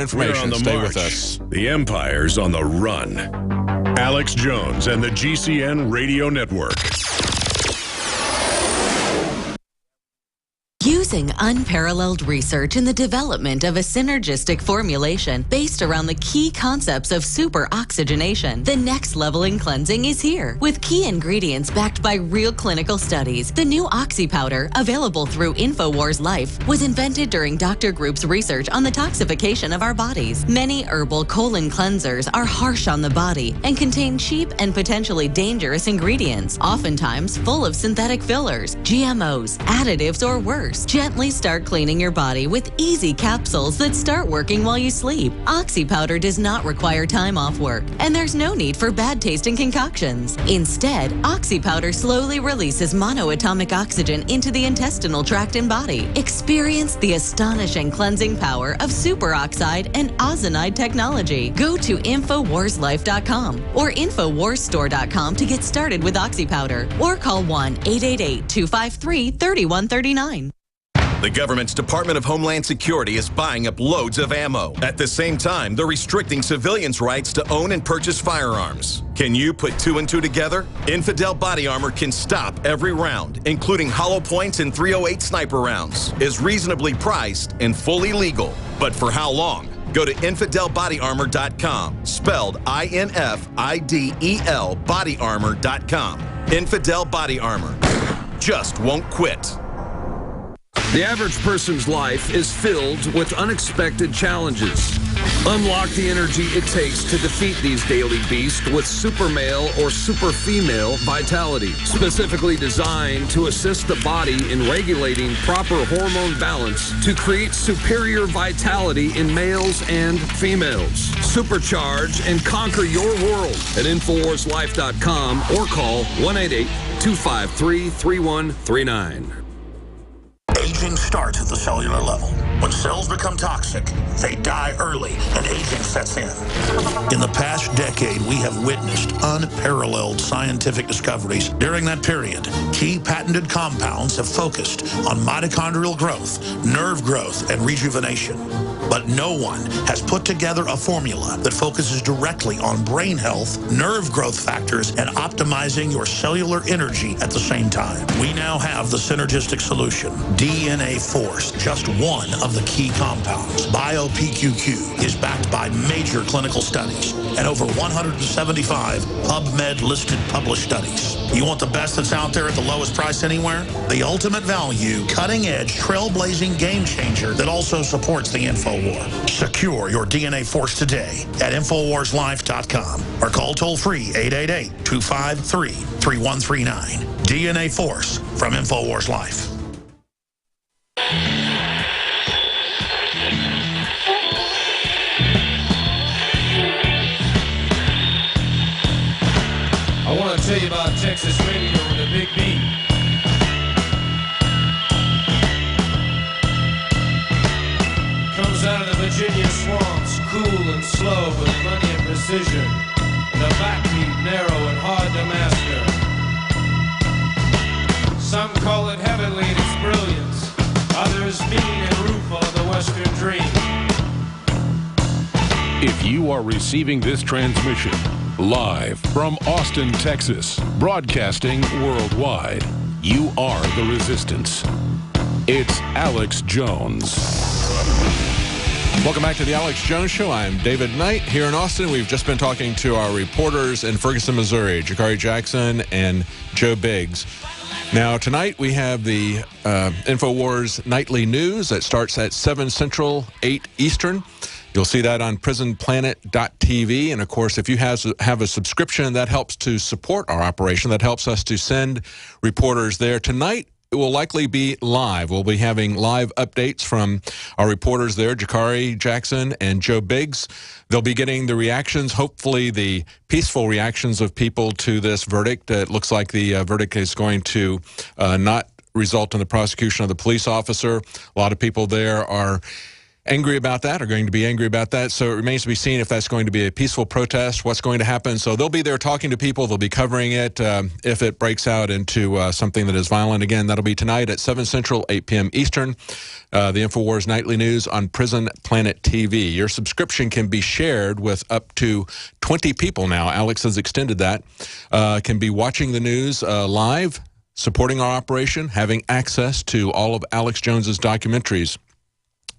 information. Stay with us. The Empire's on the run. Alex Jones and the GCN Radio Network. Using unparalleled research in the development of a synergistic formulation based around the key concepts of superoxygenation, the next level in cleansing is here. With key ingredients backed by real clinical studies, the new Oxy Powder, available through InfoWars Life, was invented during Dr. Group's research on the toxification of our bodies. Many herbal colon cleansers are harsh on the body and contain cheap and potentially dangerous ingredients, oftentimes full of synthetic fillers, GMOs, additives, or worse. Gently start cleaning your body with easy capsules that start working while you sleep. Oxy Powder does not require time off work, and there's no need for bad tasting concoctions. Instead, Oxy Powder slowly releases monoatomic oxygen into the intestinal tract and body. Experience the astonishing cleansing power of superoxide and ozonide technology. Go to InfoWarsLife.com or InfoWarsStore.com to get started with Oxy Powder, or call 1-888-253-3139. The government's Department of Homeland Security is buying up loads of ammo. At the same time, they're restricting civilians' rights to own and purchase firearms. Can you put two and two together? Infidel Body Armor can stop every round, including hollow points and .308 sniper rounds, is reasonably priced and fully legal. But for how long? Go to InfidelBodyArmor.com, spelled INFIDEL bodyarmor.com. Infidel Body Armor just won't quit. The average person's life is filled with unexpected challenges. Unlock the energy it takes to defeat these daily beasts with super male or super female vitality, specifically designed to assist the body in regulating proper hormone balance to create superior vitality in males and females. Supercharge and conquer your world at InfoWarsLife.com or call 1-888-253-3139. Aging starts at the cellular level. When cells become toxic, they die early and aging sets in. In the past decade, we have witnessed unparalleled scientific discoveries. During that period, key patented compounds have focused on mitochondrial growth, nerve growth, and rejuvenation. But no one has put together a formula that focuses directly on brain health, nerve growth factors, and optimizing your cellular energy at the same time. We now have the synergistic solution, DNA Force, just one of the key compounds. BioPQQ is backed by major clinical studies and over 175 PubMed-listed published studies. You want the best that's out there at the lowest price anywhere? The ultimate value, cutting-edge, trailblazing game changer that also supports the InfoWar. Secure your DNA Force today at InfoWarsLife.com or call toll-free 888-253-3139. DNA Force from InfoWars Life. I want to tell you about Texas radio with a big beat. Comes out of the Virginia swamps, cool and slow with plenty of precision. The backbeat narrow and hard to master. Some call it heavenly in its brilliance. Others mean and rueful of the Western dream. If you are receiving this transmission live from Austin, Texas, broadcasting worldwide, you are the Resistance. It's Alex Jones. Welcome back to the Alex Jones Show. I'm David Knight here in Austin. We've just been talking to our reporters in Ferguson, Missouri, Jakari Jackson and Joe Biggs. Now, tonight we have the InfoWars Nightly News that starts at 7 Central, 8 Eastern. You'll see that on prisonplanet.tv. And, of course, if you have a subscription, that helps to support our operation. That helps us to send reporters there. Tonight, it will likely be live. We'll be having live updates from our reporters there, Jakari Jackson and Joe Biggs. They'll be getting the reactions, hopefully the peaceful reactions of people to this verdict. It looks like the verdict is going to not result in the prosecution of the police officer. A lot of people there are angry about that, are going to be angry about that. So it remains to be seen if that's going to be a peaceful protest, what's going to happen. So they'll be there talking to people. They'll be covering it if it breaks out into something that is violent. Again, that'll be tonight at 7 Central, 8 p.m. Eastern. The InfoWars Nightly News on Prison Planet TV. Your subscription can be shared with up to 20 people now. Alex has extended that. Can be watching the news live, supporting our operation, having access to all of Alex Jones's documentaries.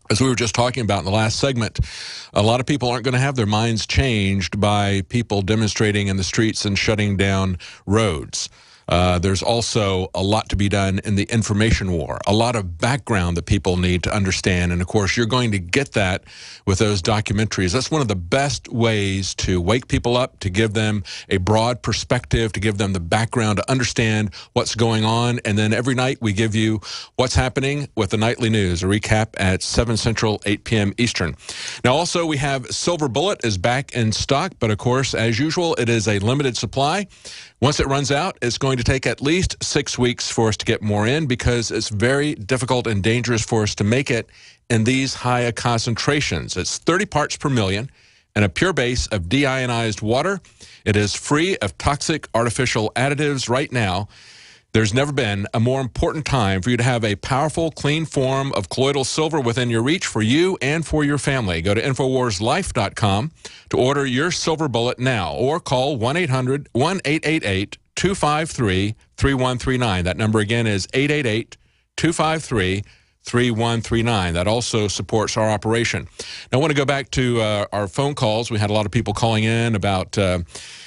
As we were just talking about in the last segment, a lot of people aren't going to have their minds changed by people demonstrating in the streets and shutting down roads. There's also a lot to be done in the information war, a lot of background that people need to understand. And, of course, you're going to get that with those documentaries. That's one of the best ways to wake people up, to give them a broad perspective, to give them the background, to understand what's going on. And then every night we give you what's happening with the nightly news, a recap at 7 Central, 8 p.m. Eastern. Now, also, we have Silver Bullet is back in stock. But, of course, as usual, it is a limited supply. Once it runs out, it's going to take at least 6 weeks for us to get more in because it's very difficult and dangerous for us to make it in these high concentrations. It's 30 parts per million and a pure base of deionized water. It is free of toxic artificial additives right now. There's never been a more important time for you to have a powerful, clean form of colloidal silver within your reach for you and for your family. Go to InfoWarsLife.com to order your Silver Bullet now or call 1-800-1888-253-3139. That number again is 888-253-3139. That also supports our operation. Now, I want to go back to our phone calls. We had a lot of people calling in about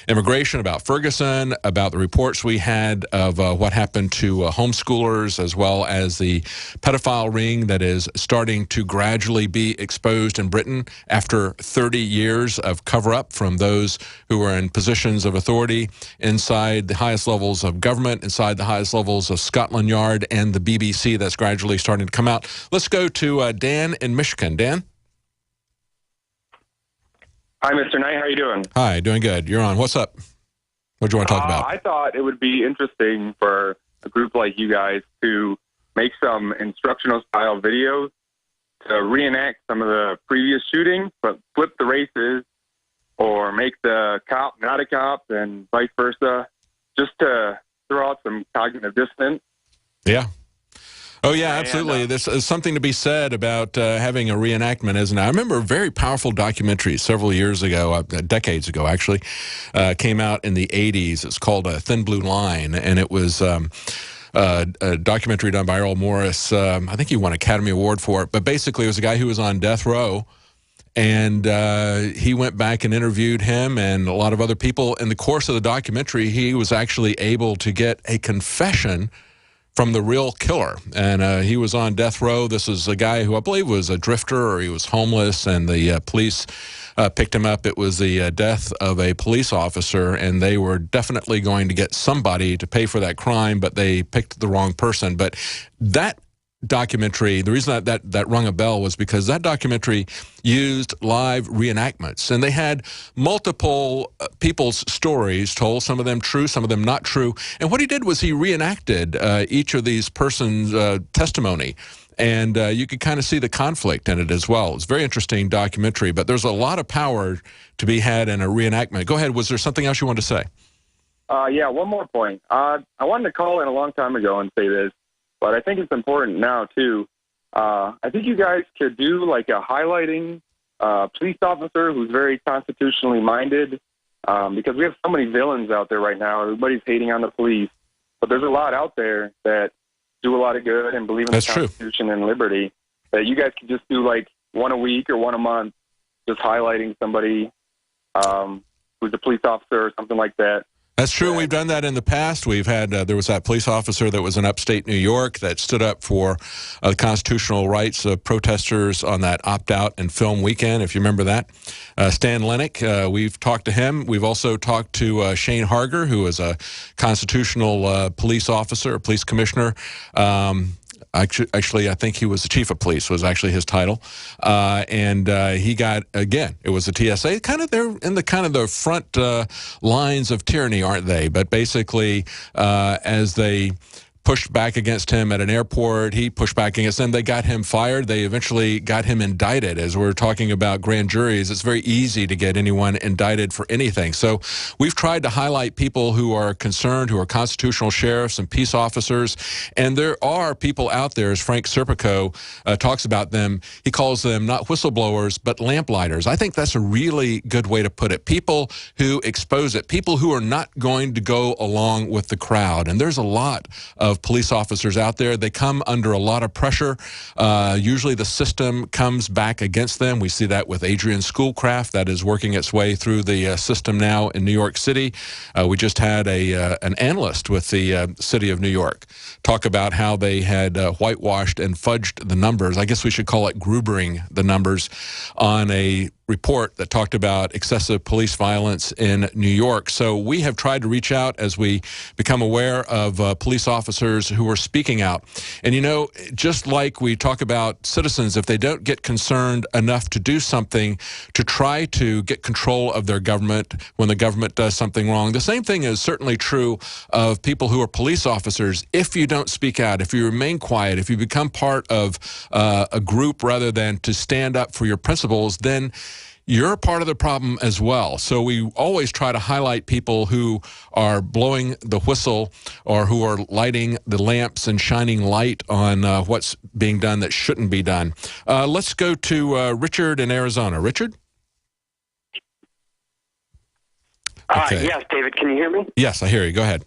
immigration, about Ferguson, about the reports we had of what happened to homeschoolers, as well as the pedophile ring that is starting to gradually be exposed in Britain after 30 years of cover-up from those who are in positions of authority inside the highest levels of government, inside the highest levels of Scotland Yard and the BBC. That's gradually starting to come out. Let's go to Dan in Michigan. Dan? Hi, Mr. Knight. How are you doing? Hi, doing good. You're on. What's up? What do you want to talk about? I thought it would be interesting for a group like you guys to make some instructional style videos to reenact some of the previous shootings, but flip the races or make the cop not a cop and vice versa, just to throw out some cognitive dissonance. Yeah. Oh, yeah, absolutely. There's something to be said about having a reenactment, isn't it? I remember a very powerful documentary several years ago, decades ago, actually, came out in the 80s. It's called Thin Blue Line, and it was a documentary done by Earl Morris. I think he won an Academy Award for it. But basically, it was a guy who was on death row, and he went back and interviewed him and a lot of other people. In the course of the documentary, he was actually able to get a confession from the real killer, and he was on death row. This is a guy who I believe was a drifter or he was homeless, and the police picked him up. It was the death of a police officer, and they were definitely going to get somebody to pay for that crime, but they picked the wrong person. But that documentary, the reason that rung a bell was because that documentary used live reenactments, and they had multiple people's stories told, some of them true, some of them not true. And what he did was he reenacted each of these persons' testimony, and you could kind of see the conflict in it as well. It's a very interesting documentary, but there's a lot of power to be had in a reenactment. Go ahead. Was there something else you wanted to say? Yeah, one more point. I wanted to call in a long time ago and say this, but I think it's important now, too. I think you guys could do like a highlighting police officer who's very constitutionally minded, because we have so many villains out there right now. Everybody's hating on the police, but there's a lot out there that do a lot of good and believe in the Constitution and liberty, that you guys could just do like one a week or one a month, just highlighting somebody who's a police officer or something like that. That's true. We've done that in the past. We've had, there was that police officer that was in upstate New York that stood up for the constitutional rights of protesters on that opt-out and film weekend, if you remember that. Stan Lennick, we've talked to him. We've also talked to Shane Harger, who is a constitutional police officer, a police commissioner. Actually, I think he was the chief of police, was actually his title. And he got, again, it was the TSA. Kind of, they're in the front lines of tyranny, aren't they? But basically, as they pushed back against him at an airport. He pushed back against them. They got him fired. They eventually got him indicted. As we're talking about grand juries, it's very easy to get anyone indicted for anything. So we've tried to highlight people who are concerned, who are constitutional sheriffs and peace officers. And there are people out there, as Frank Serpico talks about them. He calls them not whistleblowers, but lamplighters. I think that's a really good way to put it. People who expose it, people who are not going to go along with the crowd. And there's a lot of police officers out there. They come under a lot of pressure. Usually the system comes back against them. We see that with Adrian Schoolcraft, that is working its way through the system now in New York City. We just had an analyst with the city of New York talk about how they had whitewashed and fudged the numbers. I guess we should call it Grubering the numbers on a report that talked about excessive police violence in New York. So we have tried to reach out as we become aware of police officers who are speaking out. And, you know, just like we talk about citizens, if they don't get concerned enough to do something to try to get control of their government when the government does something wrong, the same thing is certainly true of people who are police officers. If you don't speak out, if you remain quiet, if you become part of a group rather than to stand up for your principles, then you're a part of the problem as well. So we always try to highlight people who are blowing the whistle or who are lighting the lamps and shining light on what's being done that shouldn't be done. Let's go to Richard in Arizona. Richard? Okay. Yes, David, can you hear me? Yes, I hear you. Go ahead.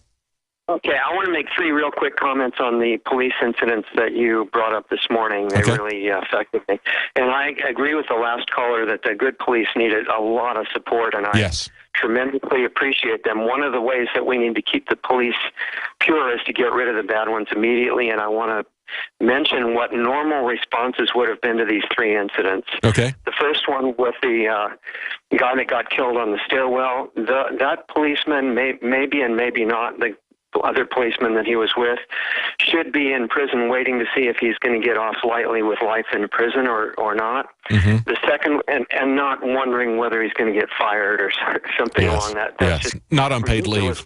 Okay, I want to make three real quick comments on the police incidents that you brought up this morning. They really affected me. And I agree with the last caller that the good police needed a lot of support, and I tremendously appreciate them. One of the ways that we need to keep the police pure is to get rid of the bad ones immediately, and I want to mention what normal responses would have been to these three incidents. Okay. The first one with the guy that got killed on the stairwell, that policeman, maybe and maybe not, the other policeman that he was with, should be in prison waiting to see if he's going to get off lightly with life in prison or not. The second, and not wondering whether he's going to get fired or something along that. That's just not unpaid leave.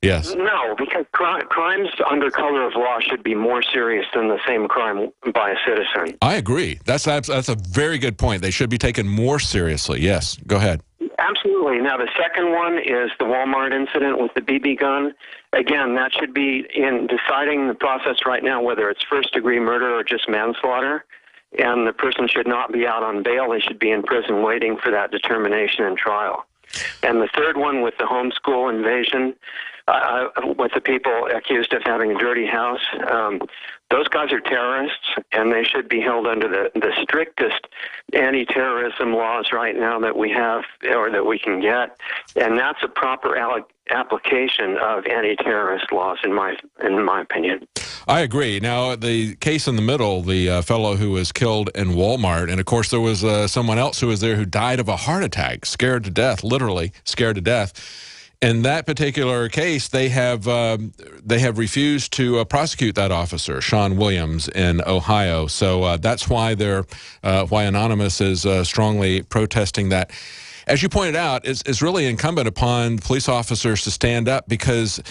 Yes. No, because crimes under color of law should be more serious than the same crime by a citizen. I agree. That's a very good point. They should be taken more seriously. Yes. Go ahead. Absolutely. Now, the second one is the Walmart incident with the BB gun. Again, that should be in deciding the process right now, whether it's first-degree murder or just manslaughter. And the person should not be out on bail. They should be in prison waiting for that determination and trial. And the third one with the homeschool invasion, with the people accused of having a dirty house, those guys are terrorists, and they should be held under the strictest anti-terrorism laws right now that we have or that we can get, and that's a proper application of anti-terrorist laws, in my opinion. I agree. Now, the case in the middle, the fellow who was killed in Walmart, and of course there was someone else who was there who died of a heart attack, scared to death, literally scared to death. In that particular case, they have refused to prosecute that officer, Sean Williams, in Ohio. So that's why why Anonymous is strongly protesting that. As you pointed out, it's really incumbent upon police officers to stand up, because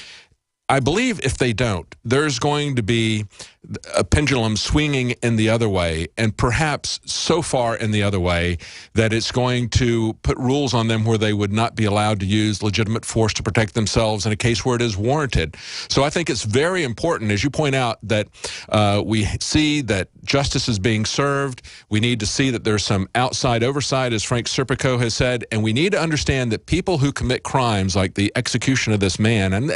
I believe if they don't, there's going to be a pendulum swinging in the other way, and perhaps so far in the other way that it's going to put rules on them where they would not be allowed to use legitimate force to protect themselves in a case where it is warranted. So I think it's very important, as you point out, that we see that justice is being served. We need to see that there's some outside oversight, as Frank Serpico has said, and we need to understand that people who commit crimes like the execution of this man, and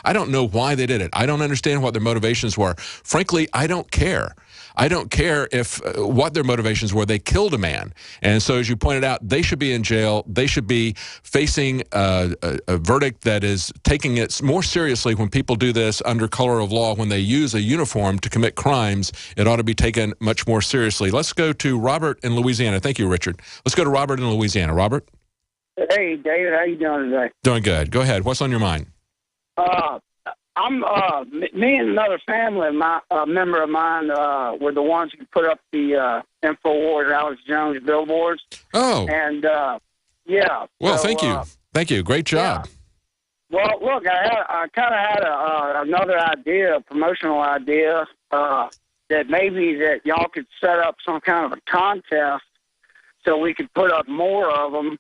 I don't know why they did it. I don't understand what their motivations were. Frankly, I don't care. I don't care if what their motivations were. They killed a man. And so, as you pointed out, they should be in jail. They should be facing a verdict that is taking it more seriously when people do this under color of law. When they use a uniform to commit crimes, it ought to be taken much more seriously. Let's go to Robert in Louisiana. Thank you, Richard. Let's go to Robert in Louisiana. Robert? Hey, David. How you doing today? Doing good. Go ahead. What's on your mind? Me and another family, a member of mine, were the ones who put up the InfoWars Alex Jones billboards. Oh. And, yeah. Well, thank you. Thank you. Great job. Well, look, I kind of had another idea, a promotional idea, that maybe that y'all could set up some kind of a contest so we could put up more of them.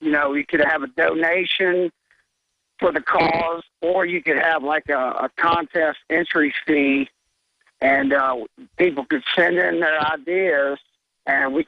We could have a donation for the cause, or you could have like a contest entry fee, and people could send in their ideas, and we,